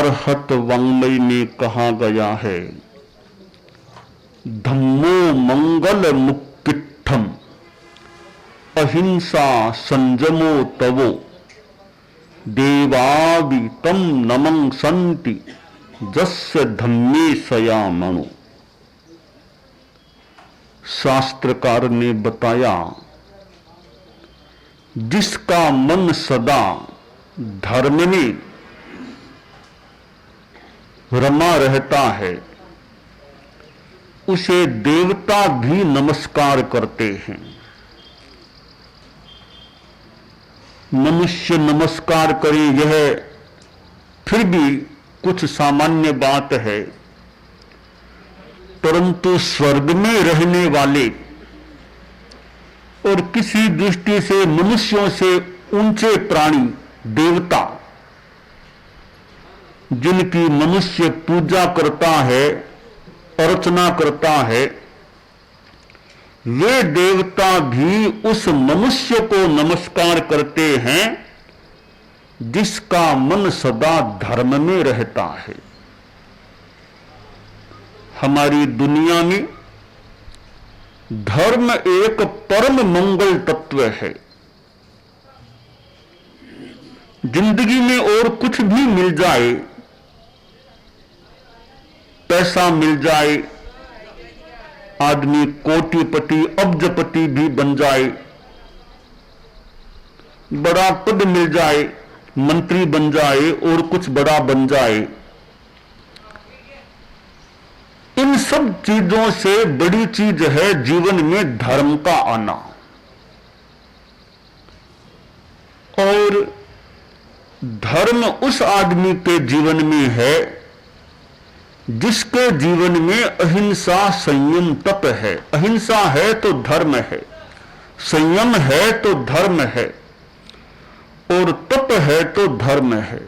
अरहत वाङ्मय में कहा गया है, धम्मो मंगल मुक्तिठम अहिंसा संजमो तवो देवावि तम नमं संति जस्य धम्मे सयामणो। शास्त्रकार ने बताया, जिसका मन सदा धर्म में रमा रहता है उसे देवता भी नमस्कार करते हैं। मनुष्य नमस्कार करे यह फिर भी कुछ सामान्य बात है, परंतु स्वर्ग में रहने वाले और किसी दृष्टि से मनुष्यों से ऊंचे प्राणी देवता, जिनकी मनुष्य पूजा करता है, अर्चना करता है, वे देवता भी उस मनुष्य को नमस्कार करते हैं जिसका मन सदा धर्म में रहता है। हमारी दुनिया में धर्म एक परम मंगल तत्व है। जिंदगी में और कुछ भी मिल जाए, पैसा मिल जाए, आदमी कोटिपति अब्जपति भी बन जाए, बड़ा पद मिल जाए, मंत्री बन जाए और कुछ बड़ा बन जाए, इन सब चीजों से बड़ी चीज है जीवन में धर्म का आना। और धर्म उस आदमी के जीवन में है जिसके जीवन में अहिंसा संयम तप है। अहिंसा है तो धर्म है, संयम है तो धर्म है, और तप है तो धर्म है।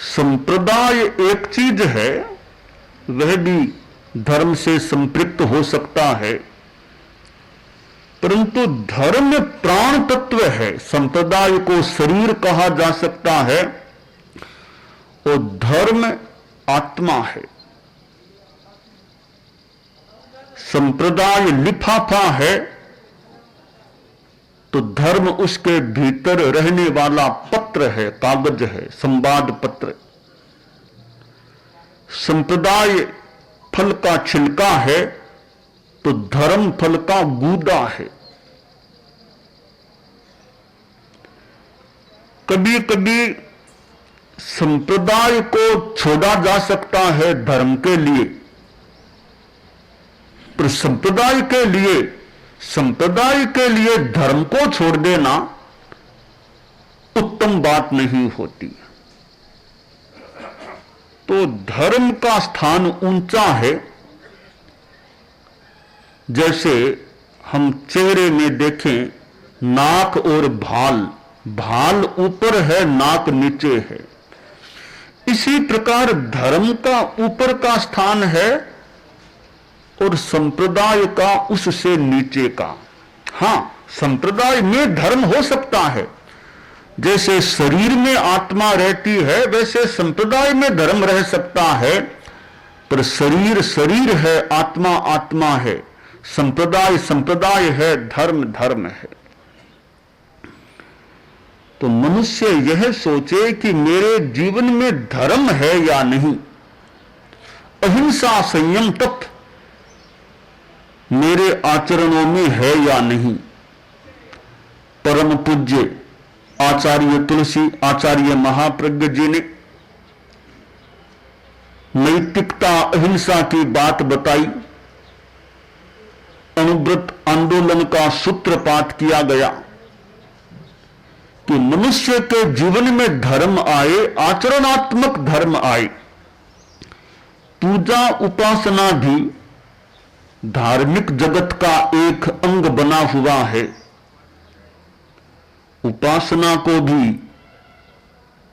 संप्रदाय एक चीज है, वह भी धर्म से संपृक्त हो सकता है, परंतु धर्म प्राण तत्व है। संप्रदाय को शरीर कहा जा सकता है और धर्म आत्मा है। संप्रदाय लिफाफा है तो धर्म उसके भीतर रहने वाला पत्र है, कागज है, संवाद पत्र। संप्रदाय फल का छिलका है तो धर्म फल का गूदा है। कभी कभी संप्रदाय को छोड़ा जा सकता है धर्म के लिए, पर संप्रदाय के लिए धर्म को छोड़ देना उत्तम बात नहीं होती। तो धर्म का स्थान ऊंचा है। जैसे हम चेहरे में देखें, नाक और भाल, भाल ऊपर है, नाक नीचे है। इसी प्रकार धर्म का ऊपर का स्थान है और संप्रदाय का उससे नीचे का। हां, संप्रदाय में धर्म हो सकता है। जैसे शरीर में आत्मा रहती है वैसे संप्रदाय में धर्म रह सकता है, पर शरीर शरीर है, आत्मा आत्मा है, संप्रदाय संप्रदाय है, धर्म धर्म है। तो मनुष्य यह सोचे कि मेरे जीवन में धर्म है या नहीं, अहिंसा संयम तप मेरे आचरणों में है या नहीं। परम पूज्य आचार्य तुलसी, आचार्य महाप्रज्ञ जी ने नैतिकता अहिंसा की बात बताई। अनुव्रत आंदोलन का सूत्रपात किया गया कि मनुष्य के जीवन में धर्म आए, आचरणात्मक धर्म आए। पूजा उपासना भी धार्मिक जगत का एक अंग बना हुआ है। उपासना को भी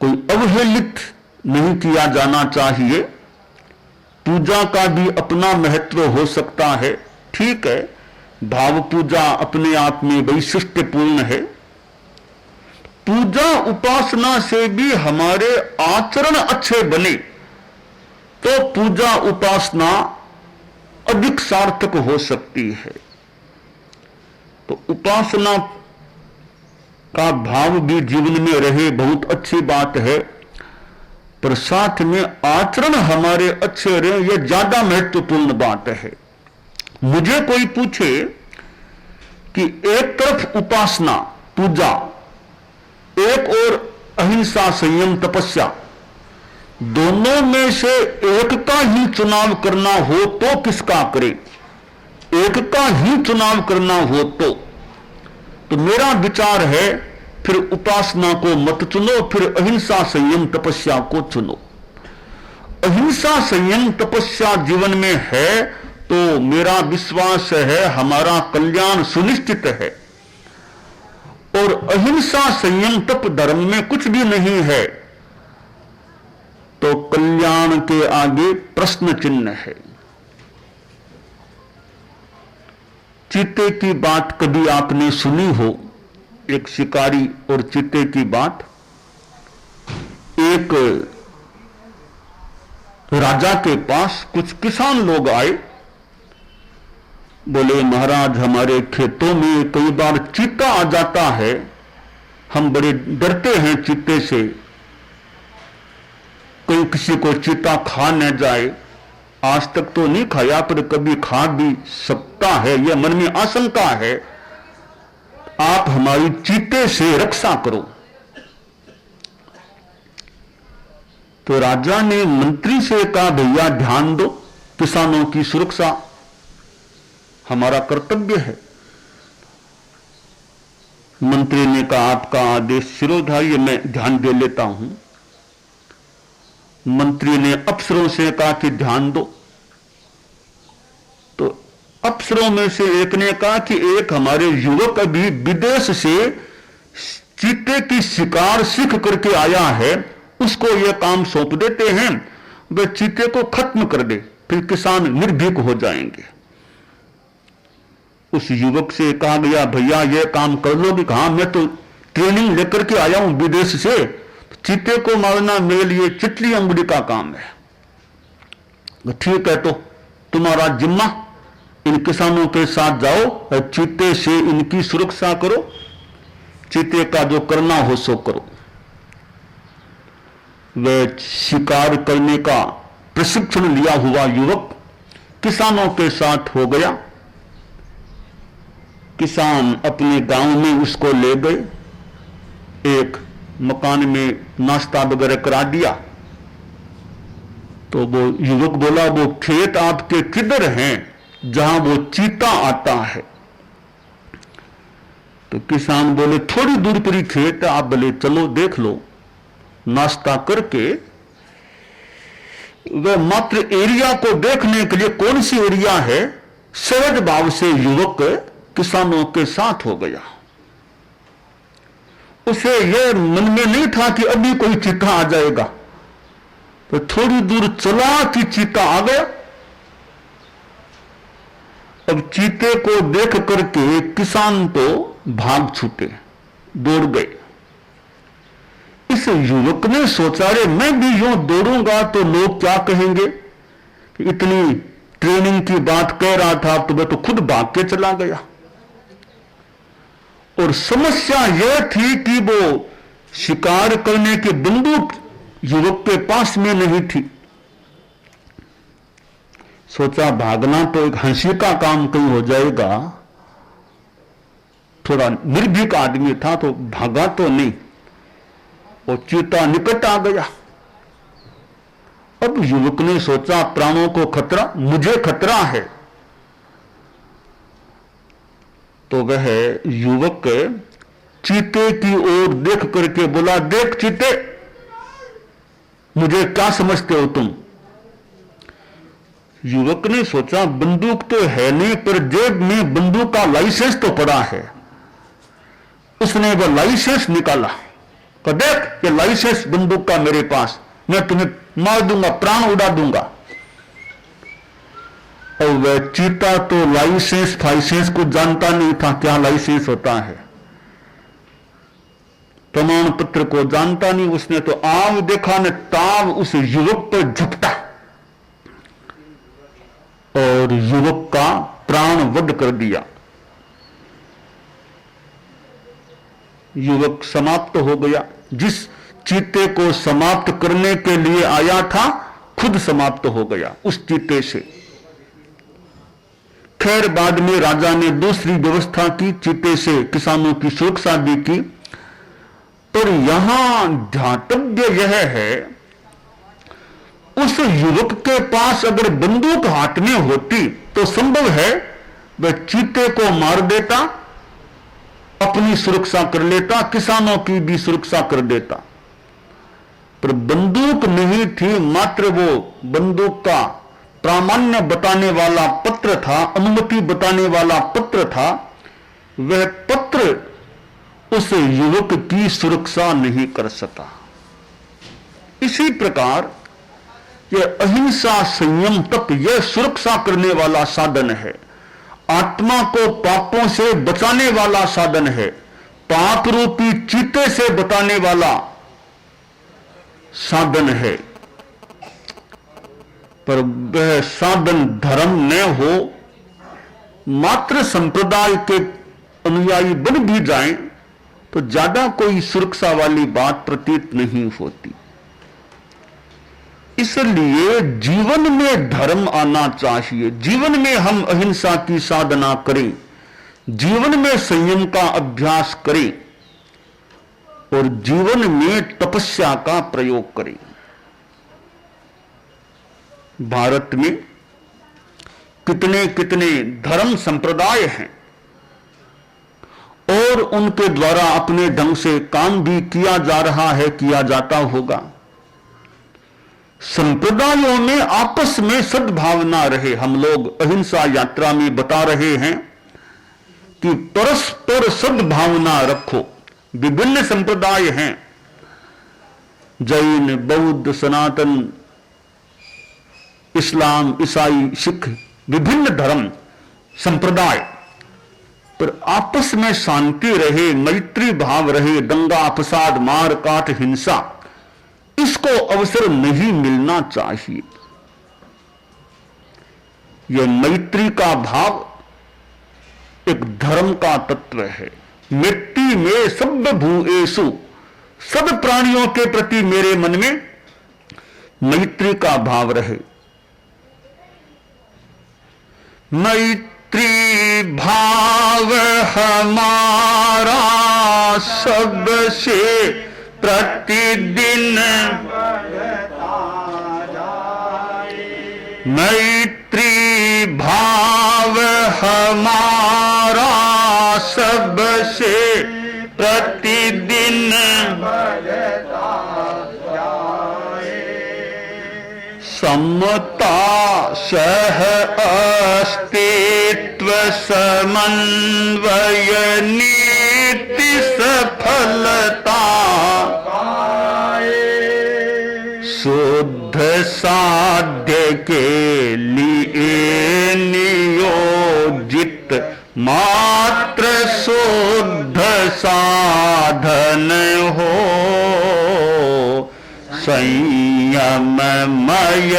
कोई अवहेलित नहीं किया जाना चाहिए। पूजा का भी अपना महत्व हो सकता है, ठीक है, भाव पूजा अपने आप में वैशिष्ट्यपूर्ण है, पूजा उपासना से भी हमारे आचरण अच्छे बने तो पूजा उपासना अधिक सार्थक हो सकती है। तो उपासना का भाव भी जीवन में रहे, बहुत अच्छी बात है, पर साथ में आचरण हमारे अच्छे रहे, यह ज्यादा महत्वपूर्ण बात है। मुझे कोई पूछे कि एक तरफ उपासना पूजा, एक और अहिंसा संयम तपस्या, दोनों में से एक का ही चुनाव करना हो तो किसका करे? एक का ही चुनाव करना हो तो मेरा विचार है फिर उपासना को मत चुनो, फिर अहिंसा संयम तपस्या को चुनो। अहिंसा संयम तपस्या जीवन में है तो मेरा विश्वास है हमारा कल्याण सुनिश्चित है। और अहिंसा संयम तप धर्म में कुछ भी नहीं है तो कल्याण के आगे प्रश्न चिन्ह है। चीते की बात कभी आपने सुनी हो? एक शिकारी और चीते की बात। एक राजा के पास कुछ किसान लोग आए, बोले महाराज हमारे खेतों में कई बार चीता आ जाता है, हम बड़े डरते हैं चीते से, कहीं किसी को चीता खा न जाए। आज तक तो नहीं खाया पर कभी खा भी सकता है, यह मन में आशंका है, आप हमारी चीते से रक्षा करो। तो राजा ने मंत्री से कहा भैया ध्यान दो, किसानों की सुरक्षा हमारा कर्तव्य है। मंत्री ने कहा आपका आदेश शिरोधार्य, मैं ध्यान दे लेता हूं। मंत्री ने अफसरों से कहा कि ध्यान दो। तो अफसरों में से एक ने कहा कि एक हमारे युवक अभी विदेश से चीते की शिकार सीख करके आया है, उसको यह काम सौंप देते हैं, वह चीते को खत्म कर दे, फिर किसान निर्भीक हो जाएंगे। उस युवक से कहा गया भैया यह काम कर लो कि हाँ मैं तो ट्रेनिंग लेकर के आया हूं विदेश से, चीते को मारना मेरे लिए चिटली अंगुली का काम है। ठीक है तो तुम्हारा जिम्मा, इन किसानों के साथ जाओ और चीते से इनकी सुरक्षा करो, चीते का जो करना हो सो करो। वह शिकार करने का प्रशिक्षण लिया हुआ युवक किसानों के साथ हो गया। किसान अपने गांव में उसको ले गए, एक मकान में नाश्ता वगैरह करा दिया। तो वो युवक बोला वो खेत आपके किधर हैं जहां वो चीता आता है? तो किसान बोले थोड़ी दूर पर ही खेत है, आप बोले चलो देख लो। नाश्ता करके वह मात्र एरिया को देखने के लिए, कौन सी एरिया है, सहज भाव से युवक किसानों के साथ हो गया। उसे यह मन में नहीं था कि अभी कोई चीता आ जाएगा, तो थोड़ी दूर चला कि चीता आ गया। अब चीते को देख करके किसान तो भाग छूटे, दौड़ गए। इस युवक ने सोचा रे मैं भी यूं दौड़ूंगा तो लोग क्या कहेंगे, इतनी ट्रेनिंग की बात कह रहा था तो मैं तो खुद भाग के चला गया। और समस्या यह थी कि वो शिकार करने की बंदूक युवक के पास में नहीं थी। सोचा भागना तो एक हंसी का काम कहीं हो जाएगा, थोड़ा निर्भीक आदमी था तो भागा तो नहीं। वो चीता निकट आ गया। अब युवक ने सोचा प्राणों को खतरा, मुझे खतरा है। तो वह युवक चीते की ओर देख करके बोला देख चीते, मुझे क्या समझते हो तुम? युवक ने सोचा बंदूक तो है नहीं, पर जेब में बंदूक का लाइसेंस तो पड़ा है। उसने वह लाइसेंस निकाला, तो देख ये लाइसेंस बंदूक का मेरे पास, मैं तुम्हें मार दूंगा, प्राण उड़ा दूंगा। और वह चीता तो लाइसेंस फाइसेंस को जानता नहीं था क्या लाइसेंस होता है। प्रमाण पत्र को जानता नहीं, उसने तो आव देखा न ताव उस युवक पर झपटा और युवक का प्राण वध कर दिया। युवक समाप्त हो गया। जिस चीते को समाप्त करने के लिए आया था खुद समाप्त हो गया उस चीते से। खैर बाद में राजा ने दूसरी व्यवस्था की, चीते से किसानों की सुरक्षा भी की। पर यहां ध्यातव्य यह है, उस युवक के पास अगर बंदूक हाथ में होती तो संभव है वह चीते को मार देता, अपनी सुरक्षा कर लेता, किसानों की भी सुरक्षा कर देता। पर बंदूक नहीं थी, मात्र वो बंदूक का प्रामाण्य बताने वाला पत्र था, अनुमति बताने वाला पत्र था। वह पत्र उस युवक की सुरक्षा नहीं कर सका। इसी प्रकार यह अहिंसा संयम तप यह सुरक्षा करने वाला साधन है, आत्मा को पापों से बचाने वाला साधन है, पाप रूपी चीते से बचाने वाला साधन है। पर वह साधन धर्म न हो, मात्र संप्रदाय के अनुयायी बन भी जाएं तो ज्यादा कोई सुरक्षा वाली बात प्रतीत नहीं होती। इसलिए जीवन में धर्म आना चाहिए, जीवन में हम अहिंसा की साधना करें, जीवन में संयम का अभ्यास करें और जीवन में तपस्या का प्रयोग करें। भारत में कितने कितने धर्म संप्रदाय हैं और उनके द्वारा अपने ढंग से काम भी किया जा रहा है, किया जाता होगा। संप्रदायों में आपस में सद्भावना रहे। हम लोग अहिंसा यात्रा में बता रहे हैं कि परस्पर सद्भावना रखो। विभिन्न संप्रदाय हैं, जैन, बौद्ध, सनातन, इस्लाम, ईसाई, सिख, विभिन्न धर्म संप्रदाय, पर आपस में शांति रहे, मैत्री भाव रहे। दंगा फसाद मार काट हिंसा इसको अवसर नहीं मिलना चाहिए। यह मैत्री का भाव एक धर्म का तत्व है। मिट्टी में सब भूएसु, सब प्राणियों के प्रति मेरे मन में मैत्री का भाव रहे। मैत्री भाव हमारा सबसे प्रतिदिन मैत्री भाव हमारा सबसे प्रतिदिन समता सह अस्तित्व समन्वय नीति सफलता शुद्ध साध्य के लिए नियोजित मात्र शुद्ध साधन हो संयममय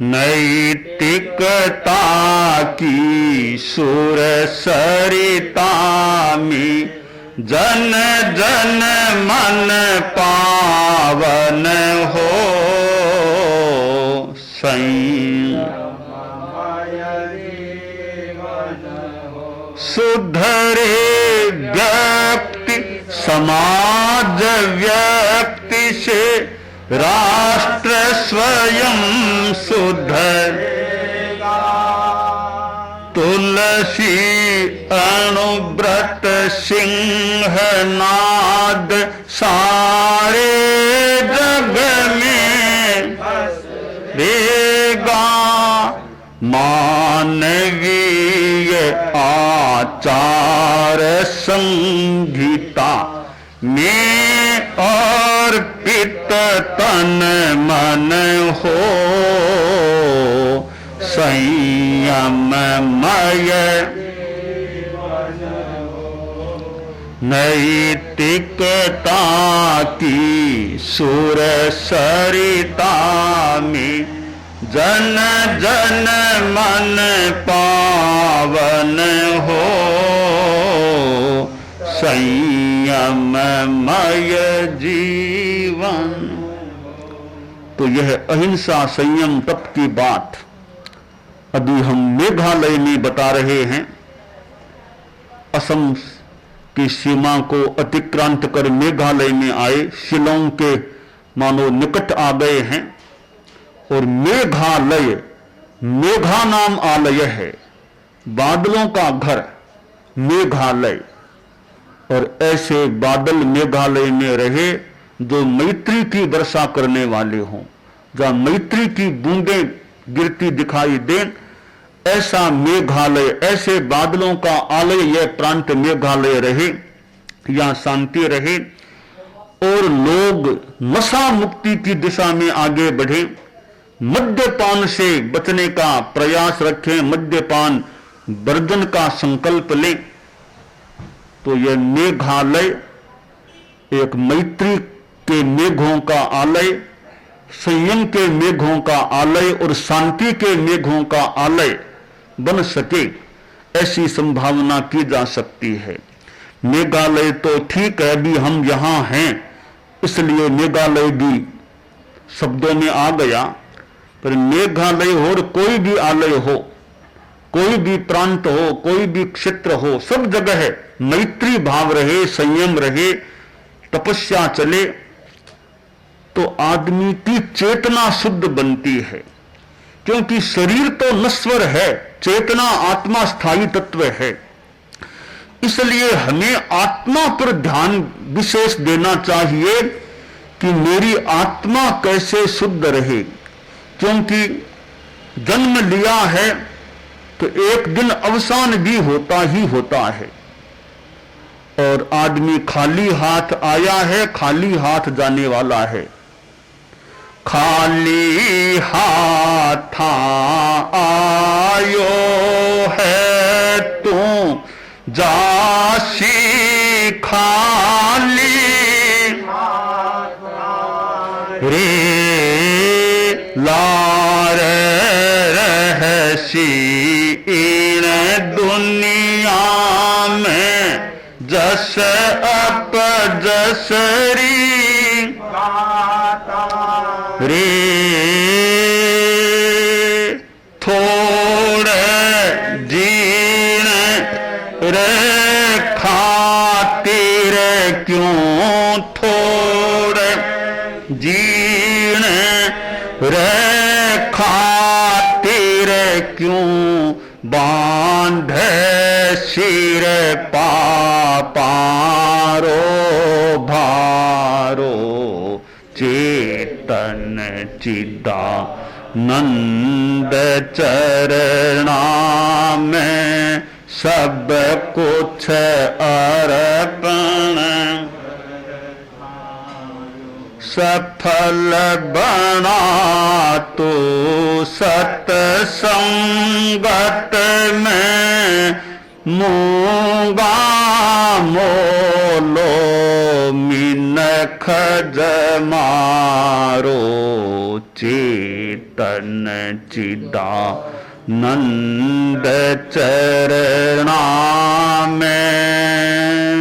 नैतिकता की सुर सरिता में जन जन मन पावन हो सुधरे व्यक्ति समाज व्यक्ति से राष्ट्र स्वयं सुधरेगा। तुलसी अणुव्रत सिंहनाद सारे जग में देगा। मानवीय आचार संहिता में अर्पित तन मन हो संयममय नैतिकता की सुर सरिता में जन जन मन पावन हो, संयममय जीवन। तो यह अहिंसा संयम तप की बात अभी हम मेघालय में बता रहे हैं। असम की सीमा को अतिक्रांत कर मेघालय में आए, शिलोंग के मानो निकट आ गए हैं। और मेघालय, मेघा नाम आलय है, बादलों का घर मेघालय। और ऐसे बादल मेघालय में रहे जो मैत्री की वर्षा करने वाले हों, जहां मैत्री की बूंदें गिरती दिखाई दें, ऐसा मेघालय, ऐसे बादलों का आलय यह प्रांत मेघालय रहे, यहां शांति रहे और लोग नशा मुक्ति की दिशा में आगे बढ़े, मद्यपान से बचने का प्रयास रखें, मद्यपान वर्जन का संकल्प लें। तो यह मेघालय एक मैत्री के मेघों का आलय, संयम के मेघों का आलय और शांति के मेघों का आलय बन सके, ऐसी संभावना की जा सकती है। मेघालय तो ठीक है, अभी हम यहां हैं इसलिए मेघालय भी शब्दों में आ गया, पर मेघालय हो और कोई भी आलय हो, कोई भी प्रांत हो, कोई भी क्षेत्र हो, सब जगह मैत्री भाव रहे, संयम रहे, तपस्या चले, तो आदमी की चेतना शुद्ध बनती है। क्योंकि शरीर तो नश्वर है, चेतना आत्मा स्थायी तत्व है। इसलिए हमें आत्मा पर ध्यान विशेष देना चाहिए कि मेरी आत्मा कैसे शुद्ध रहे। क्योंकि जन्म लिया है तो एक दिन अवसान भी होता ही होता है, और आदमी खाली हाथ आया है, खाली हाथ जाने वाला है। खाली हाथ आयो है तू जासी खाली रे लार रहसी इन दुनिया में जस अप जसरी रे थोड़े जीण रे खातिर क्यों थोड़े जीण रे खातिर क्यों बांधे सिर पापारो भारो चेतन चिदा नंद चरणा में सब कुछ अर्पण सफल बना तो सत्संगत में मूंगा मोलो मिनख जमारो चेतन चिदा नंद चरणा में।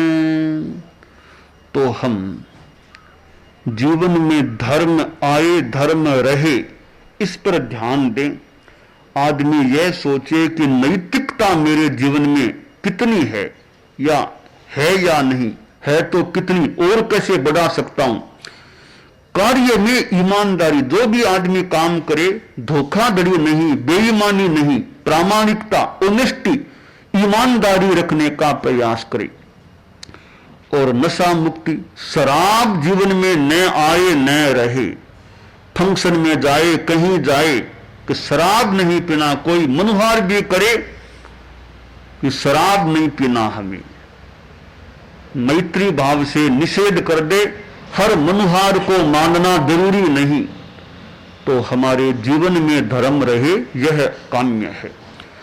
तो हम जीवन में धर्म आए धर्म रहे, इस पर ध्यान दें। आदमी यह सोचे कि नैतिकता मेरे जीवन में कितनी है या नहीं है, तो कितनी और कैसे बढ़ा सकता हूं। कार्य में ईमानदारी, जो भी आदमी काम करे धोखाधड़ी नहीं, बेईमानी नहीं, प्रामाणिकता, ऑनेस्टी, ईमानदारी रखने का प्रयास करे। और नशा मुक्ति, शराब जीवन में न आए न रहे। फंक्शन में जाए, कहीं जाए कि शराब नहीं पीना, कोई मनुहार भी करे कि शराब नहीं पीना, हमें मैत्री भाव से निषेध कर दे। हर मनुहार को मानना जरूरी नहीं, तो हमारे जीवन में धर्म रहे, यह काम्य है।